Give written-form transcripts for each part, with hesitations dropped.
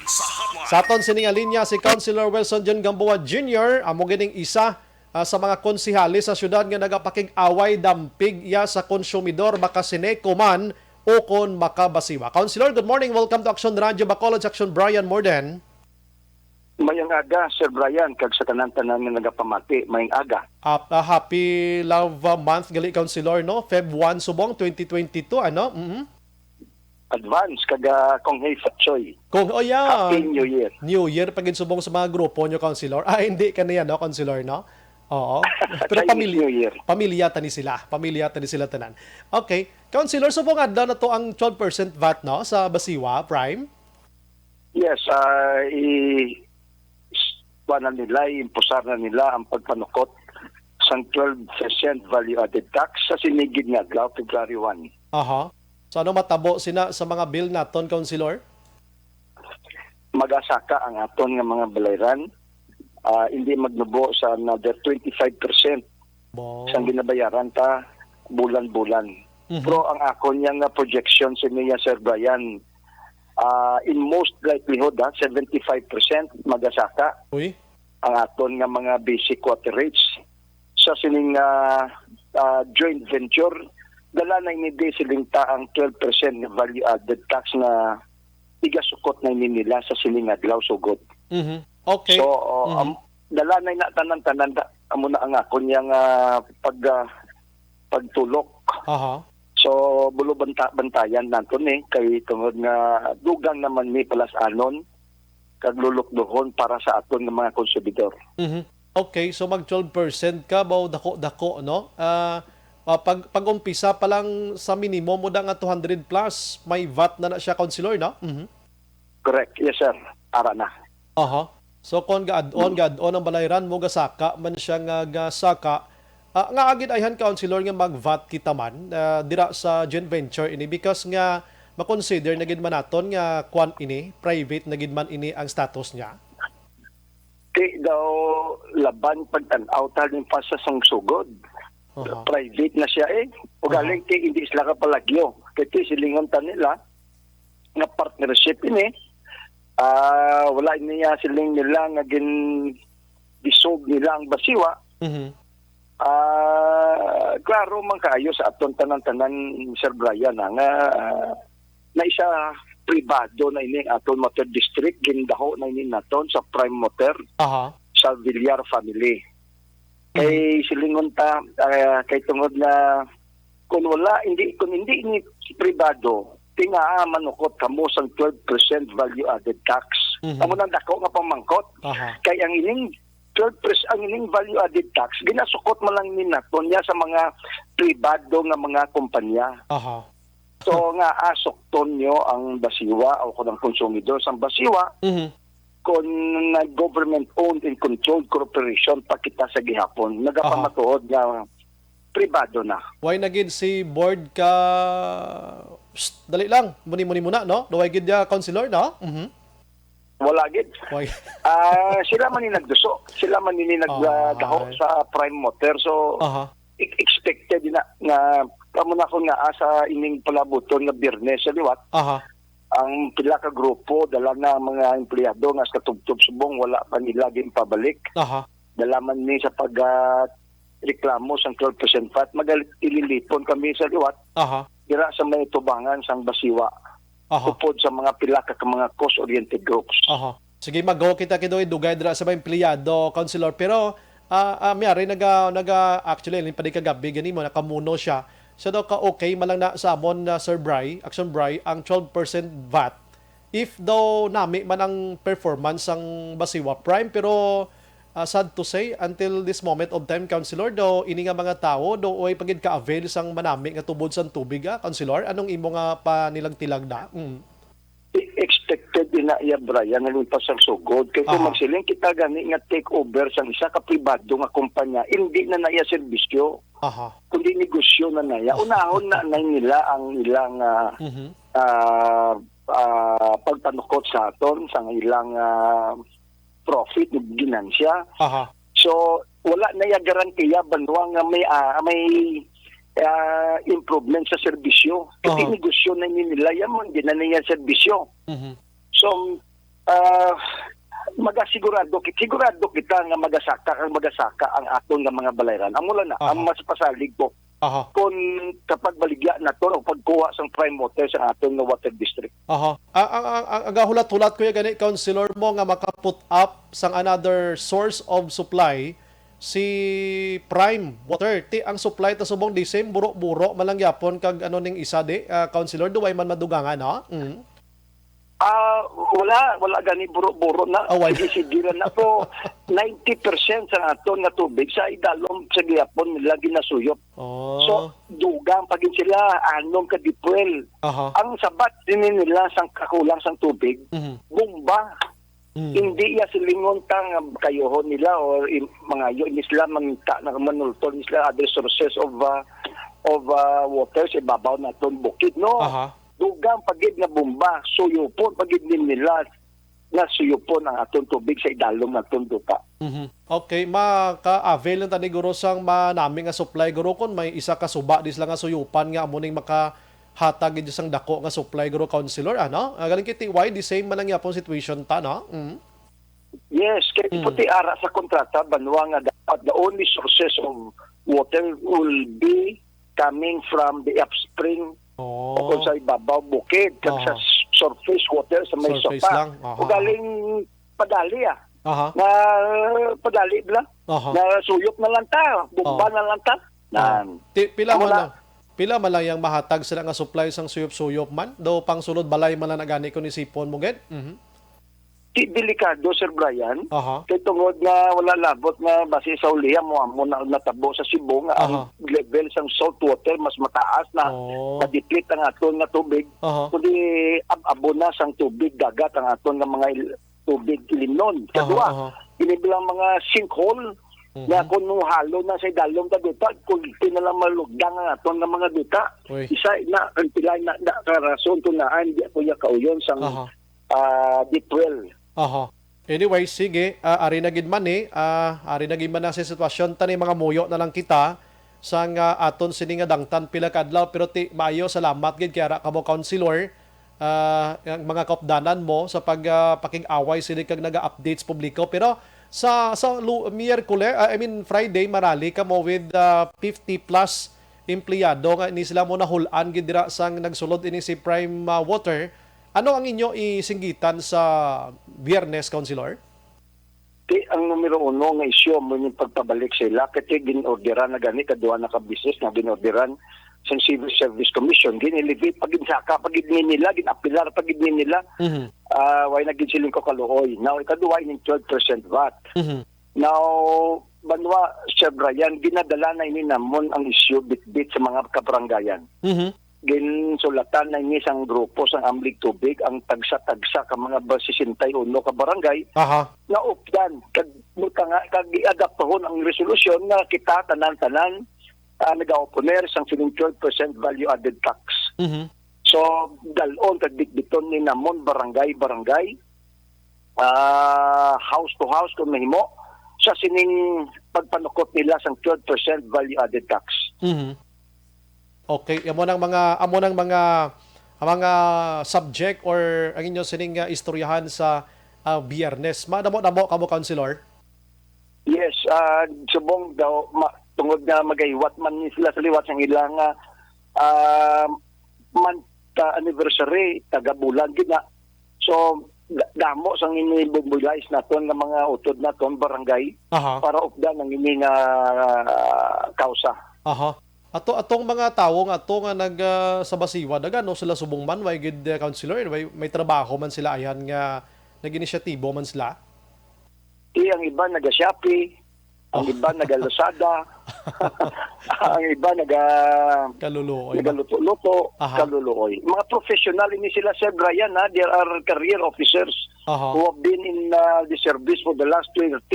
Sa aton sining linya si Councilor Wilson John Gamboa Jr. amo gining isa sa mga konsihali sa syudad nga nagapakig-away dampig ya sa konsumidor baka sineko man o kon makabasiwa. Councilor, good morning. Welcome to Action Radio Bacolod, Action Brian Morden. Mayang aga, Sir Brian, kag sa tanan-tanan nga nagapamati, mayang aga. Happy Love Month gali, Councilor, no? Feb 1 subong 2022, ano? Advance, kag kong hey Fatsoy. Happy New Year. New Year, pagin subong sa mga grupo nyo, Councilor. Hindi ka na yan, no, Councilor, no? Oo. Pero pamilya tani sila. Pamilya tani sila tanan. Okay. Councilor, subong adlaw na to ang 12% VAT, no, sa Basiwa Prime? Yes, impusar na nila ang pagpanukot sa 12% value-added tax sa sinigid nga adlaw, February 1. Aha. So ano matabo sina sa mga bill naton, Councilor? Magasaka ang aton nga mga balayran. Hindi magnubo sa another 25% sa ginabayaran ta bulan-bulan. Pero ang akon yang projection sa niya, Sir Brian, in most likelihood, 75% magasaka. Uy. Ang aton nga mga basic water rates sa sining joint venture. Dala na hindi siling ta ang 12% na value-added tax na igasukot na nila sa sining adlaw sugod. Okay. So, dala na tanan-tanan amo na ang akon yang pagtulok. Aha. So, bulo bantayan naton kay tungod nga dugang naman ni palasanon kag lulukdohon para sa aton nga mga konsumidor. Okay, so mag 12% ka ba dako, no? Pag-umpisa pa lang sa minimum mo nga 200 plus, may VAT na siya, Councilor, no? Correct. Yes, sir. Ara na. Aha. So kung ga-add-on ang balayran mo gasaka man siya nga saka, nga agid ayhan, Councilor, nga mag-VAT kita man dira sa joint venture ini because nga makonsider na gid man naton nga kwan ini, private na gid man ini ang status niya. Kay daw laban pagtan-aw talin pa sa sungsugod. Private na siya o galing kay hindi sila kapalagyo. Kaya silingon ta nila nga partnership ini. Wala niya siling nila nga dissolve nila ang Basiwa. Klaro man kaayo sa aton tanan-tanan, Sir Brian, nga na isa pribado na ini aton motor district gindaho na ini naton sa Prime Motor sa Villar family. Kay silingon ta kay tungod na kung hindi ni pribado tinga manukot kamo sang 12% value-added tax. Amo nang dako nga pamangkot. Kay ang ining 12% ang ining value-added tax ginasukot man lang ni naton niya sa mga pribado nga mga kompanya. So nga asukton nyo ang Basiwa o kung ang konsumidor sa Basiwa kung government-owned and controlled corporation pa kita sa gihapon. Nagapamatuod nga pribado na. Why na gid si board ka dali lang, muni muna, no? Why gid ya, Councilor, no? Wala gid. Why? Sila man ni nagduso. Sila man ni nagdaho sa Prime Motor. So, expected na nga kamo na ko nga sa ining palabuton nga Biyernes sa liwat. Ang pila ka grupo dala na mga empleyado nga sa katubtob subong wala pa nila gin pabalik. Dala man ni sa pag reklamo sang 12% VAT magalit ililipon kami sa liwat. Dira sa may tubangan sang Basiwa. Tupod sa mga pila ka mga cost-oriented groups. Sige, mag-go kita kidoy dugay dira sa mga empleyado, Councilor, pero miyari actually padi kagabi gani mo nakamuno siya. So daw ka okay malang na sa amon na Sir Bry, Action Bry, ang 12% VAT if daw nami man ang performance ang Basiwa Prime, pero sad to say until this moment of time, Councilor, daw ini nga mga tao daw ay pagid ka-avail sang manami nga tubod sang tubig, Councilor, anong imo nga pa nilang tilag na? Expected din na iya, Brian, nalipas ang sugod. Kaya kung magsiling kita gani nga take over sang isa ka pribado nga kumpanya, hindi na naiya serbisyo. Kundi negosyo na naya. Unahon na nila ang ilang pagpanukot sa aton, sang ilang profit ng ginansya. So wala na ya garantiya banwa nga may improvement sa serbisyo. Kasi negosyo na nila yan, hindi na niya serbisyo. So ah, sigurado kita nga magasaka ang aton nga mga balayran. Amo lang na, ang mas pasalig ko Aha. kung kapag baligya na to o pagkuha sa prime water sa aton nga water district. Aha. Ang hulat-hulat ko yung gani, Councilor mo nga makaput up sang another source of supply si Prime Water. Ti ang supply ta subong di same buro-buro malang yapon kag ano ning isa di, Councilor, duway man madugangan, no? Wala gani buro-buro na. Wala. Isigiran na po 90% sa aton nga tubig sa idalom sa gihapon nila ginasuyop. Oh. So dugang pagin sila anom ka dipwel. Aha. Ang sabat din nila sang kakulang sang tubig, bomba. Hindi ya silingon tang kayohon nila or mga yun isla mangita na manultol isla other sources of water sa ibabaw na ton bukid, no? Aha. Dugang pagid nga bomba, suyupon pagid din nila na suyupon ang aton tubig sa idalom na aton duta. Okay, maka-avail lang tani guro sang manami nga supply guro kon may isa ka suba dis lang nga suyupan nga amo ning makahatag gid sang dako nga supply guro, Councilor, ano? Galing kiti why the same man ang yapon situation ta, no? Yes, kay puti ara sa kontrata banwa nga dapat the only sources of water will be coming from the upstream o kung sa ibabaw bukid kag sa surface water sa may Surface sopa. lang. O galing padali Aha. na padali bla. Aha. Na suyop na lang ta, bomba na lang ta. Pila man lang yang mahatag sila nga supply sang suyop-suyop man? Do pang sulod balay man lang nagani ko ni sipon mo gid? Delikado, Sir Brian. Aha. Kay tungod nga wala labot nga base sa ulihan mo na natabo sa Cebu nga ang level sang salt water mas mataas na na-deplete ang aton nga tubig. Kundi abo na sang tubig dagat ang aton nga mga tubig limnon. Kadua, inibilang mga sinkhole na kung halo na sa dalong ta duta, kung pinalang malugdang ang aton nga mga duta. Isa na ang pilay na karason to naan di ako ya kauyon sang deep well. Aha. Anyway, sige, ari na gid man ari na gid man na sa sitwasyon tani mga muyo na lang kita sang aton sini nga dangtan pila ka adlaw, pero maayo salamat gid kay ara kamo, Councilor, ang mga kaupdanan mo sa pakig-away sila kag naga-updates publiko. Pero sa Friday marali ka mo with 50 plus empleyado nga ni sila mo nahulan gid dira sang nagsulod ini si Prime Water. Ano ang inyo isinggitan sa Biyernes, Councilor? Ang numero uno nga isyu mo yung pagpabalik sila kasi ginorderan na gani kadua na ka business na ginorderan sa Civil Service Commission ginilivate paginsaka pagidni nila ginapilar pagidni nila way nagin siling ko kaluoy. Now ikaduwa in 12% VAT. Now banwa Sir Brian ginadala na ini namon ang isyu bit sa mga kabarangayan. Ginsulatan na ini sang grupo sang Amlig Tubig ang tagsa-tagsa ka mga 61 ka barangay na updan kag i-adaptohon ang resolusyon na kita tanan-tanan nag-oponer sang 12% value added tax. So dalon kag bitbiton ni namon barangay house to house kung mahimo sa sining pagpanukot nila sang 12% value added tax. Okay, amo nang mga subject or ang inyo sining istoryahan sa Biyernes. Madamo kamo, Councilor? Yes, subong daw tungod na magaywat man sila sa liwat sang ilang month anniversary taga-bulan gid na. So damo sang ini-mobilize naton nga mga utod naton barangay para updan ang ini nga kausa. Atong mga tawo nga ato nga sa Basiwa dagan no sila subong man way gid, Councilor, may trabaho man sila ayan nga nag-inisyatibo man sila. Ang iba naga-Shopee, ang iba naga-Lazada, ang iba nagaluto-luto, kaluluoy. Mga professional ini sila, Sir Brian, there are career officers who have been in the service for the last 25-30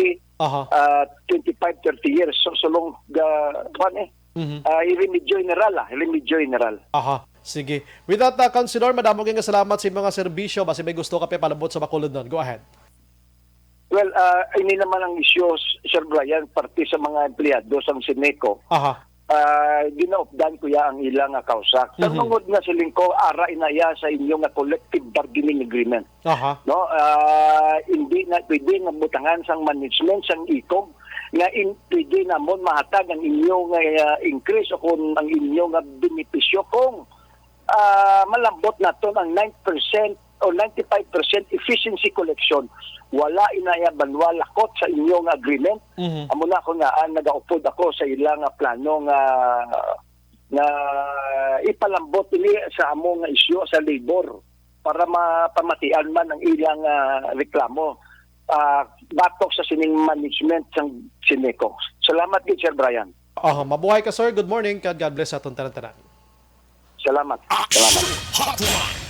years. So long Remedyo General. Sige. With that, Councilor, madamo kayong salamat sa mga serbisyo. Basi may gusto ka palabot sa bakulod nun. Go ahead. Well, ini naman ang isyu, Sir Brian, parte sa mga empleyado sa Sineco. ginaupdan ko ya ang ilang kausa. Sa mangod nga siling ko, ara inaya sa inyong collective bargaining agreement. Aha. No, hindi na pwede nga butangan sang management sang ikom nga pwede namon mahatag ang inyong increase o kung ang inyong benepisyo kung malambot na to ang 9% o 95% efficiency collection. Wala inaya banwa lakot sa inyong agreement. Amo na ako nga nagaupod ako sa ilang plano nga ipalambot ini sa among isyu sa labor para mapamatian man ang ilang reklamo. Batok sa sining management sang Sineco. Salamat gid Sir Brian. Mabuhay ka sir. Good morning. God bless sa atong tanan-tanan. Salamat. Salamat. Hotline.